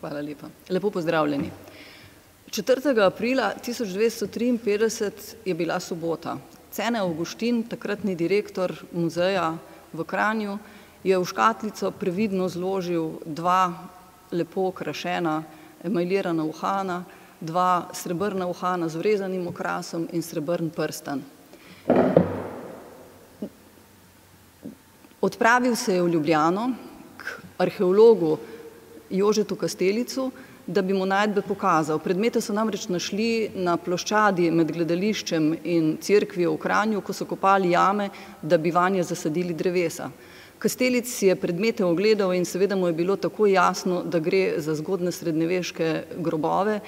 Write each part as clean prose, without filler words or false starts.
Hvala lepa. Lepo pozdravljeni. 4. aprila 1953 je bila sobota. Cene Avguštin, takratni direktor muzeja v Kranju, je v škatlico previdno zložil dva lepo okrašena emajlirana uhana, dva srebrna uhana z vrezanim okrasom in srebrn prstan. Odpravil se je v Ljubljano k arheologu Jožetu Kastelicu, da bi mu najdbe pokazal. Predmete so namreč našli na ploščadi med gledališčem in cerkvijo v Kranju, ko so kopali jame, da bi vanje zasadili drevesa. Kastelic si je predmete ogledal in seveda mu je bilo tako jasno, da gre za zgodne srednjeveške grobove,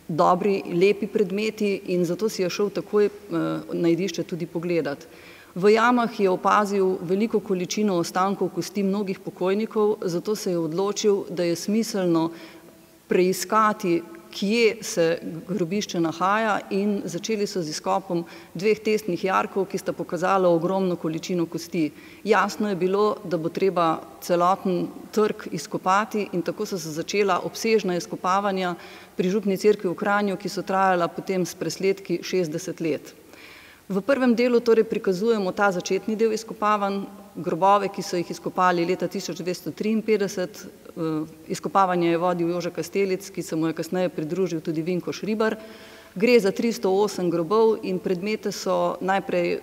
dobri, lepi predmeti, in zato si je šel takoj najdišče tudi pogledat. V jamah je opazil veliko količino ostankov kosti mnogih pokojnikov, zato se je odločil, da je smiselno preiskati, kje se grobišče nahaja, in začeli so z izkopom dveh testnih jarkov, ki sta pokazala ogromno količino kosti. Jasno je bilo, da bo treba celoten trg izkopati, in tako so se začela obsežna izkopavanja pri župni cerkvi v Kranju, ki so trajala potem s presledki 60 let. V prvem delu torej prikazujemo ta začetni del izkopavanj, grobove, ki so jih izkopali leta 1953. Izkopavanje je vodil Jože Kastelic, ki se mu je kasneje pridružil tudi Vinko Šribar. Gre za 308 grobov in predmete so najprej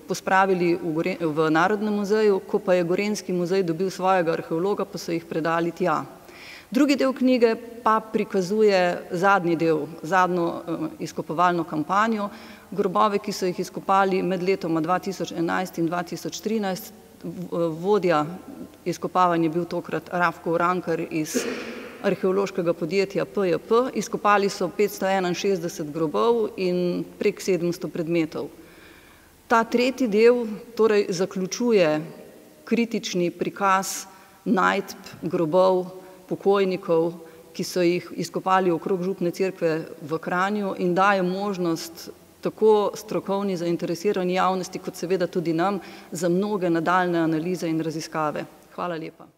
pospravili v Narodnem muzeju, ko pa je Gorenjski muzej dobil svojega arheologa, pa so jih predali tja. Drugi del knjige pa prikazuje zadnji del, zadnjo izkopovalno kampanjo, grobove, ki so jih izkopali med letoma 2011 in 2013. Vodja izkopavanja je bil tokrat Rafko Urankar iz arheološkega podjetja PJP. Izkopali so 561 grobov in prek 700 predmetov. Ta tretji del torej zaključuje kritični prikaz najdb grobov pokojnikov, ki so jih izkopali okrog župne cerkve v Kranju, in daje možnost tako strokovni zainteresirani javnosti, kot seveda tudi nam, za mnoge nadaljnje analize in raziskave. Hvala lepa.